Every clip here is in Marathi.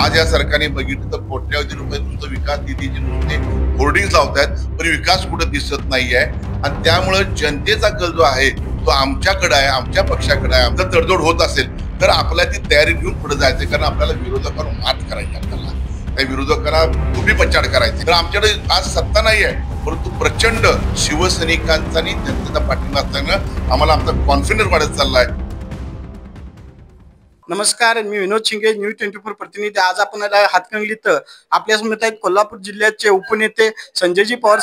आज या सरकारने बघितलं तर कोट्यावधी रुपये नुसतं विकास निधीचे नुसते होर्डिंग लावतायत, पण विकास कुठं दिसत नाहीये. आणि त्यामुळे जनतेचा कल जो आहे तो आमच्याकडे आहे, आमच्या पक्षाकडे आहे. आमचा तडजोड होत असेल तर आपल्याला ती तयारी घेऊन पुढे जायचं, कारण आपल्याला विरोधकांवर मात करायची. आपल्याला त्या विरोधकांना उभी पछाड करायची. तर आमच्याकडे आज सत्ता नाही आहे, परंतु प्रचंड शिवसैनिकांचा आणि जनतेचा पाठिंबा असल्यानं आम्हाला आमचा कॉन्फिडन्स वाढत चाललाय. नमस्कार, मी विनोद शिंगे, न्यूज 24 प्रतिनिधी. आज आपण हातकणंगलीत आपल्या समोर आहेत कोल्हापूर जिल्ह्याचे उपनेते संजयजी पवार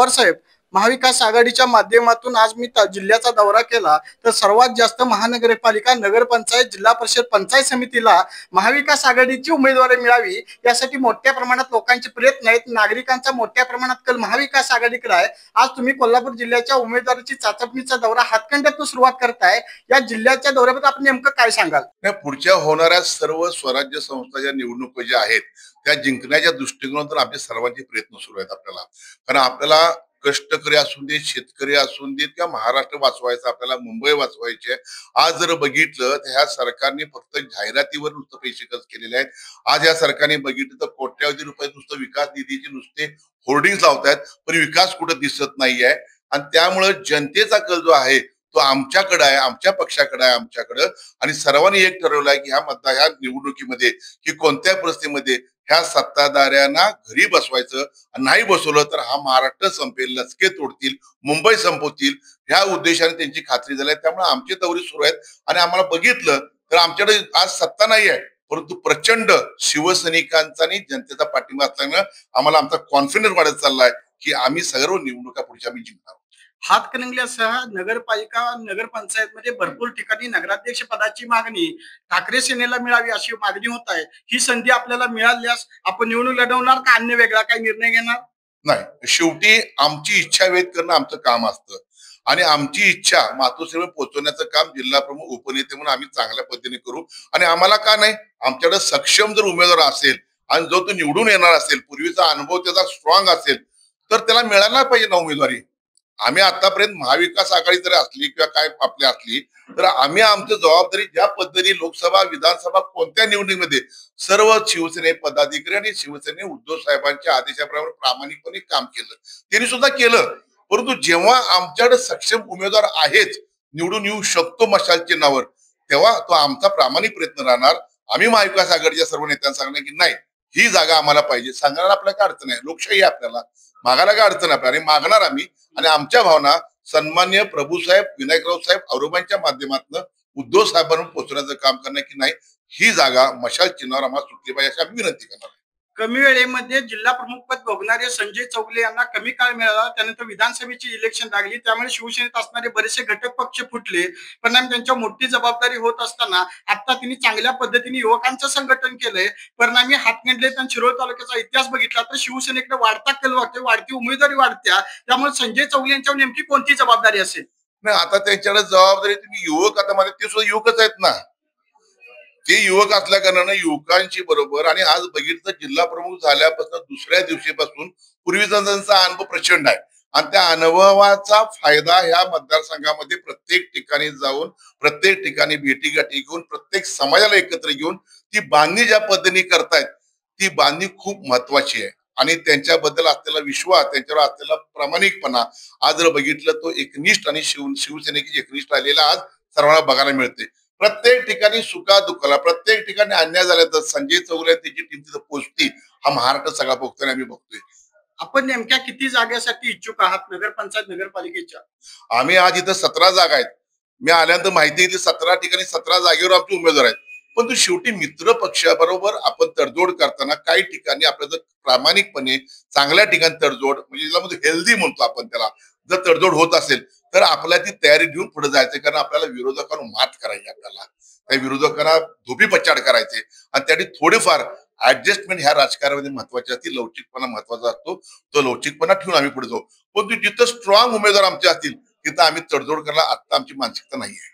साहेब. महाविकास आघाडीच्या माध्यमातून आज मी जिल्ह्याचा दौरा केला, तर सर्वात जास्त महानगरपालिका, नगरपंचायत, जिल्हा परिषद, पंचायत समितीला महाविकास आघाडीची उमेदवारी मिळावी यासाठी मोठ्या प्रमाणात लोकांचे प्रयत्न आहेत. नागरिकांचा मोठ्या प्रमाणात कल महाविकास आघाडीकडे आहे. आज तुम्ही कोल्हापूर जिल्ह्याच्या उमेदवाराची चाचपणीचा दौरा हातकंड्यातून सुरुवात करताय. या जिल्ह्याच्या दौऱ्याबद्दल आपण नेमकं काय सांगाल? पुढच्या होणाऱ्या सर्व स्वराज्य संस्थाच्या निवडणुका ज्या आहेत त्या जिंकण्याच्या दृष्टिकोनातून आपले सर्वांचे प्रयत्न सुरू आहेत. आपल्याला कारण आपल्याला कष्टकरी असून देत, शेतकरी असून देत, किंवा महाराष्ट्र वाचवायचं, आपल्याला मुंबई वाचवायचे. आज जर बघितलं तर ह्या सरकारने फक्त जाहिरातीवर नुसतं पैसे खर्च केलेले आहेत. आज या सरकारने बघितलं तर कोट्यावधी रुपये नुसतं विकास निधीचे नुसते होर्डिंग लावतायत, पण विकास कुठं दिसत नाहीये. आणि त्यामुळे जनतेचा कल जो आहे तो आमच्याकडे आहे, आमच्या पक्षाकडे आहे, आमच्याकडं. आणि सर्वांनी एक ठरवलंय की ह्या निवडणुकीमध्ये की कोणत्या परिस्थितीमध्ये ह्या सत्ताधाऱ्यांना घरी बसवायचं. नाही बसवलं तर हा महाराष्ट्र संपेल, लचके तोडतील, मुंबई संपवतील, ह्या उद्देशाने त्यांची खात्री झाली. त्यामुळे आमची दौरे सुरू आहेत. आणि आम्हाला बघितलं तर आमच्याकडे आज सत्ता नाही आहे, परंतु प्रचंड शिवसैनिकांचा आणि जनतेचा पाठिंबा असल्यानं आम्हाला आमचा कॉन्फिडन्स वाढत चाललाय की आम्ही सर्व निवडणुका पुढच्या आम्ही जिंकणार. हातकणंगल्यासह नगरपालिका, नगरपंचायत मध्ये भरपूर ठिकाणी नगराध्यक्ष पदाची मागणी ठाकरे सेनेला मिळावी अशी मागणी होत आहे. ही संधी आपल्याला मिळाल्यास आपण निवडणूक लढवणार का अन्य वेगळा काही निर्णय घेणार? नाही, शेवटी आमची इच्छा व्यक्त करणं आमचं काम असतं. आणि आमची इच्छा मातोश्रीवर पोहोचवण्याचं काम जिल्हा प्रमुख, उपनेते म्हणून आम्ही चांगल्या पद्धतीने करू. आणि आम्हाला का नाही, आमच्याकडे सक्षम जर उमेदवार असेल आणि जो तो निवडून येणार असेल, पूर्वीचा अनुभव त्याचा स्ट्रॉंग असेल, तर त्याला मिळायला पाहिजे ना उमेदवारी. आम्ही आतापर्यंत महाविकास आघाडी जरी असली किंवा काय आपली असली, तर आम्ही आमची जबाबदारी ज्या पद्धतीने लोकसभा, विधानसभा, कोणत्या निवडणुकीमध्ये सर्व शिवसेने पदाधिकारी आणि शिवसेने उद्धव साहेबांच्या आदेशाप्रमाणे प्रामाणिकपणे काम केलं, त्यांनी सुद्धा केलं. परंतु जेव्हा आमच्याकडे सक्षम उमेदवार आहेत, निवडून येऊ शकतो मशाल चिन्हावर, तेव्हा तो आमचा प्रामाणिक प्रयत्न राहणार. आम्ही महाविकास आघाडीच्या सर्व नेत्यांना सांगणार की नाही, ही जागा आम्हाला पाहिजे. सांगण्याला आपल्याला काय अडचण आहे, लोकशाही आहे, आपल्याला मागायला काय अडचण आहे. आणि मागणार आम्ही. आणि आमच्या भावना सन्मान्य प्रभूसाहेब, विनायकराव साहेब, औरबांच्या माध्यमातून उद्धव साहेबांना पोहोचण्याचं काम करणार की नाही, ही जागा मशाल चिन्हावर आम्हाला सुटली पाहिजे अशी आम्ही विनंती करणार. कमी वेळेमध्ये जिल्हा प्रमुख पद भोगणारे संजय चौगले यांना कमी काळ मिळाला. त्यानंतर विधानसभेची इलेक्शन लागली, त्यामुळे शिवसेनेत असणारे बरेचसे घटक पक्ष फुटले. परिणाम त्यांच्या मोठी जबाबदारी होत असताना आता त्यांनी चांगल्या पद्धतीने युवकांचं संघटन केलंय. परिणामी हातकणंगले आणि शिरोळ तालुक्याचा इतिहास बघितला तर शिवसेनेकडे वाढता कल वाटतो, वाढती उमेदवारी वाढत्या. त्यामुळे संजय चौगले यांच्यावर नेमकी कोणती जबाबदारी असेल? नाही, आता त्यांच्याकडे जबाबदारी, तुम्ही युवक, आता माझे ते सुद्धा युवकच आहेत ना. ते युवक असल्या कारणानं युवकांची बरोबर. आणि आज बघितलं जिल्हा प्रमुख झाल्यापासून दुसऱ्या दिवशीपासून पूर्वीचा त्यांचा अनुभव प्रचंड आहे. आणि त्या अनुभवाचा फायदा ह्या मतदारसंघामध्ये प्रत्येक ठिकाणी जाऊन, प्रत्येक ठिकाणी भेटीगाठी घेऊन, प्रत्येक समाजाला एकत्र घेऊन ती बांधणी ज्या पद्धतीने करतायत, ती बांधणी खूप महत्वाची आहे. आणि त्यांच्याबद्दल असलेला विश्वास, त्यांच्यावर असलेला प्रामाणिकपणा आज जर बघितलं तो एकनिष्ठ आणि शिवसेनेची एकनिष्ठ राहिलेला आज सर्वांना बघायला मिळते. प्रत्येक ठिकाणी सुखा दुःखाला, प्रत्येक ठिकाणी अन्याय झाला तर संजय चौगुले त्याची टीम तिथं पोहोचती, हा महाराष्ट्र सगळा बघतोय, आम्ही बघतोय. आपण नेमक्या किती जागेसाठी इच्छुक आहात नगरपंचायत, नगरपालिकेच्या? आम्ही आज इथं 17 जागा आहेत. मी आल्यानंतर माहिती येते 17 ठिकाणी 17 जागेवर आमचे उमेदवार आहेत. पण तो शेवटी मित्र पक्षाबरोबर आपण तडजोड करताना काही ठिकाणी आपल्याला जर प्रामाणिकपणे चांगल्या ठिकाणी तडजोड, म्हणजे ज्यामध्ये हेल्दी म्हणतो आपण त्याला, जर तडजोड होत असेल तर आपल्याला ती तयारी घेऊन पुढे जायचं. कारण आपल्याला विरोधकांना मात करायची, आपल्याला त्या विरोधकांना धोबी पछाड करायचे. आणि त्यासाठी थोडेफार ऍडजस्टमेंट ह्या राजकारणामध्ये महत्वाची असते, लवचिकपणा महत्वाचा असतो. तो लवचिकपणा ठेवून आम्ही पुढे जाऊ. पण जिथं स्ट्रॉंग उमेदवार आमचे असतील तिथं आम्ही तडजोड करायला आता आमची मानसिकता नाही आहे.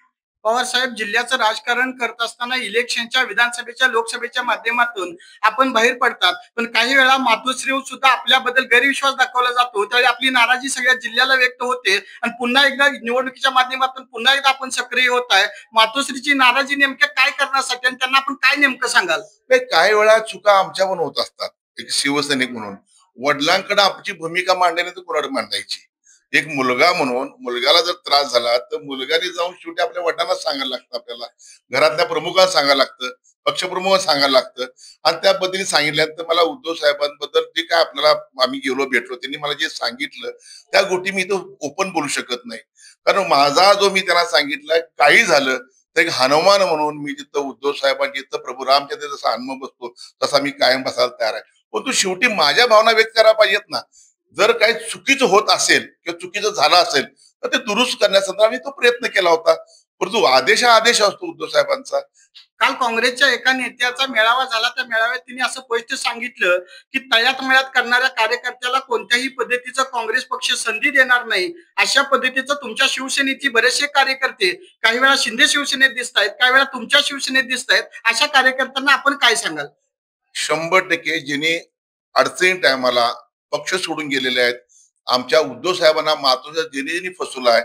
पवार साहेब, जिल्ह्याचं राजकारण करत असताना इलेक्शनच्या, विधानसभेच्या, लोकसभेच्या माध्यमातून आपण बाहेर पडतात, पण काही वेळा मातोश्रीवर सुद्धा आपल्याबद्दल गैरविश्वास दाखवला जातो, त्यावेळी आपली नाराजी सगळ्या जिल्ह्याला व्यक्त होते आणि पुन्हा एकदा निवडणुकीच्या माध्यमातून पुन्हा एकदा आपण सक्रिय होत आहे. मातोश्रीची नाराजी नेमक्या काय करण्यासाठी आणि त्यांना आपण काय नेमकं सांगाल? नाही, काही वेळा चुका आमच्यावर होत असतात. एक शिवसैनिक म्हणून वडिलांकडे आमची भूमिका मांडण्याने तर कोणाकडे मांडायची. एक मुलगा म्हणून मुलग्याला जर त्रास झाला तर मुलगाने जाऊन शेवटी आपल्या वडिलांना सांगायला लागतं, आपल्याला घरातल्या प्रमुखांना सांगायला लागतं, पक्षप्रमुखांना सांगायला लागतं. आणि त्या पद्धतीने सांगितल्यानंतर मला उद्धव साहेबांबद्दल जे काय आपल्याला आम्ही गेलो भेटलो त्यांनी मला जे सांगितलं त्या गोष्टी मी इथं ओपन बोलू शकत नाही. कारण माझा जो मी त्यांना सांगितलं काही झालं तर एक हनुमान म्हणून मी जिथं उद्धव साहेबांची जिथं प्रभू रामचंद्र जसा हनुमान बसतो तसा मी कायम बसायला तयार आहे. पण तू शेवटी माझ्या भावना व्यक्त करायला पाहिजेत ना. जर काही चुकीचं होत असेल किंवा चुकीचं झालं असेल तर ते दुरुस्त करण्यासाठी आम्ही तो प्रयत्न केला होता. परंतु आदेश हा आदेश असतो उद्धव साहेबांचा. काल काँग्रेसच्या एका नेत्याचा मेळावा झाला, त्या मेळाव्यात त्यांनी असं स्पष्ट सांगितलं की तळ्यात मळ्यात करणाऱ्या कार्यकर्त्याला कोणत्याही पद्धतीचं काँग्रेस पक्ष संधी देणार नाही. अशा पद्धतीचं तुमच्या शिवसेनेची बरेचसे कार्यकर्ते काही वेळा शिंदे शिवसेनेत दिसत आहेत, काही वेळा तुमच्या शिवसेनेत दिसत आहेत. अशा कार्यकर्त्यांना आपण काय सांगाल? 100% ज्यांनी अडचणी टायमाला पक्ष सोडून गेलेले आहेत, आमच्या उद्धव साहेबांना मातोश्रीला ज्यांनी ज्यांनी फसवलं आहे,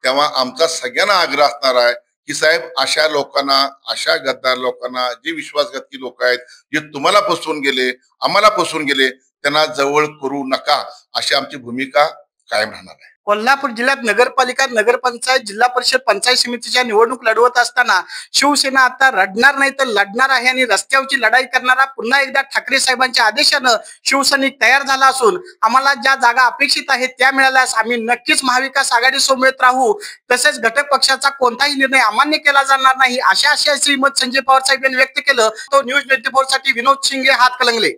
तेव्हा आमचा सगळ्यांना आग्रह असणार आहे की साहेब अशा लोकांना, अशा गद्दार लोकांना, जे विश्वासघातकी लोक आहेत, जे तुम्हाला फसवून गेले, आम्हाला फसवून गेले, त्यांना जवळ करू नका, अशी आमची भूमिका कायम राहणार आहे. कोल्हापूर जिल्ह्यात नगरपालिका, नगरपंचायत, जिल्हा परिषद, पंचायत समितीच्या निवडणूक लढवत असताना शिवसेना आता रडणार नाही तर लढणार आहे आणि रस्त्यावरची लढाई करणारा पुन्हा एकदा ठाकरे साहेबांच्या आदेशानं शिवसैनिक तयार झाला असून आम्हाला ज्या जागा अपेक्षित आहेत त्या मिळाल्यास आम्ही नक्कीच महाविकास आघाडी सोबत राहू. तसेच घटक पक्षाचा कोणताही निर्णय अमान्य केला जाणार नाही, अशा मत संजय पवार साहेब यांनी व्यक्त केलं. तो न्यूज 24 साठी विनोद शिंगे, हातकणंगले.